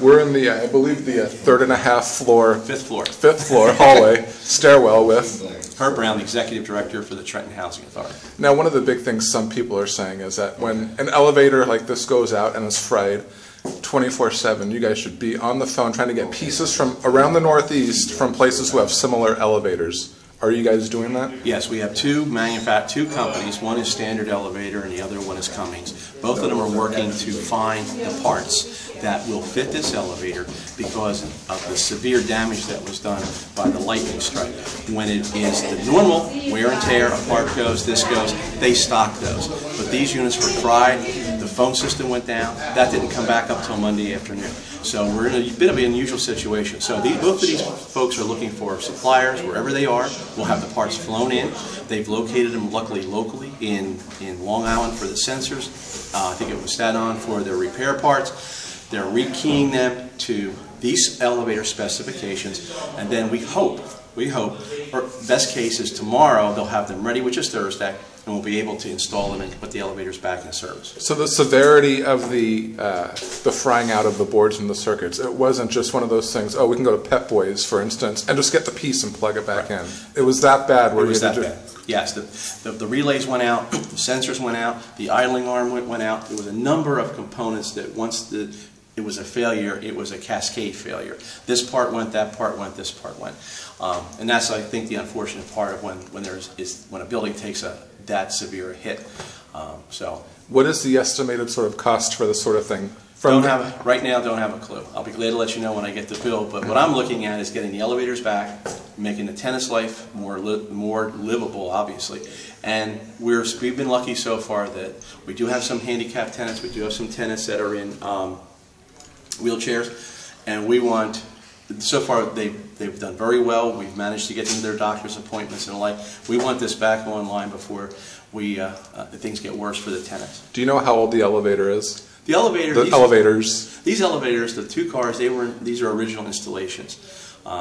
We're in the, I believe, the third and a half floor, Fifth floor hallway stairwell with Herb Brown, the Executive Director for the Trenton Housing Authority. Now, one of the big things some people are saying is that when an elevator like this goes out and is fried 24/7, you guys should be on the phone trying to get pieces from around the Northeast from places who have similar elevators. Are you guys doing that? Yes, we have two companies. One is Standard Elevator and the other one is Cummings. Both of them are working to find the parts that will fit this elevator because of the severe damage that was done by the lightning strike. When it is the normal wear and tear, a part goes, this goes, they stock those. But these units were fried, the phone system went down, that didn't come back up till Monday afternoon. So we're in a bit of an unusual situation. So both of these folks are looking for suppliers wherever they are. We'll have the parts flown in. They've located them luckily locally in Long Island for the sensors. I think it was Staten Island for their repair parts. They're rekeying them to these elevator specifications, and then we hope, or best case is tomorrow they'll have them ready, which is Thursday, and we'll be able to install them and put the elevators back in service. So the severity of the frying out of the boards and the circuits, it wasn't just one of those things, oh, we can go to Pep Boys, for instance, and just get the piece and plug it back in. It was that bad? It was that bad. Yes, the relays went out, the sensors went out, the idling arm went out. There was a number of components that once it was a failure, it was a cascade failure. This part went, that part went, this part went. And that's, I think, the unfortunate part of when a building takes that severe a hit. So, what is the estimated sort of cost for this sort of thing? Right now, don't have a clue. I'll be glad to let you know when I get the bill, but what I'm looking at is getting the elevators back, making the tenant's life more livable, obviously. And we've been lucky so far that we do have some handicapped tenants, we do have some tenants that are in wheelchairs, and we want, so far they've done very well. We've managed to get them their doctor's appointments and the like. We want this back online before things get worse for the tenants. Do you know how old the elevator is? The elevators, the two cars, these are original installations.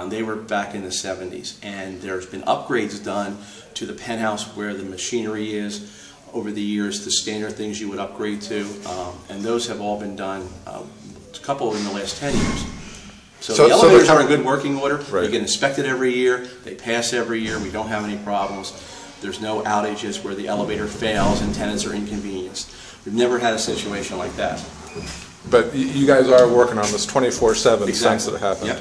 They were back in the 70s, and there's been upgrades done to the penthouse where the machinery is over the years, the standard things you would upgrade to, and those have all been done, a couple in the last 10 years. So the elevators are in good working order. Right. They get inspected every year, they pass every year, we don't have any problems. There's no outages where the elevator fails and tenants are inconvenienced. We've never had a situation like that. But you guys are working on this 24/7 since it happened. Yeah.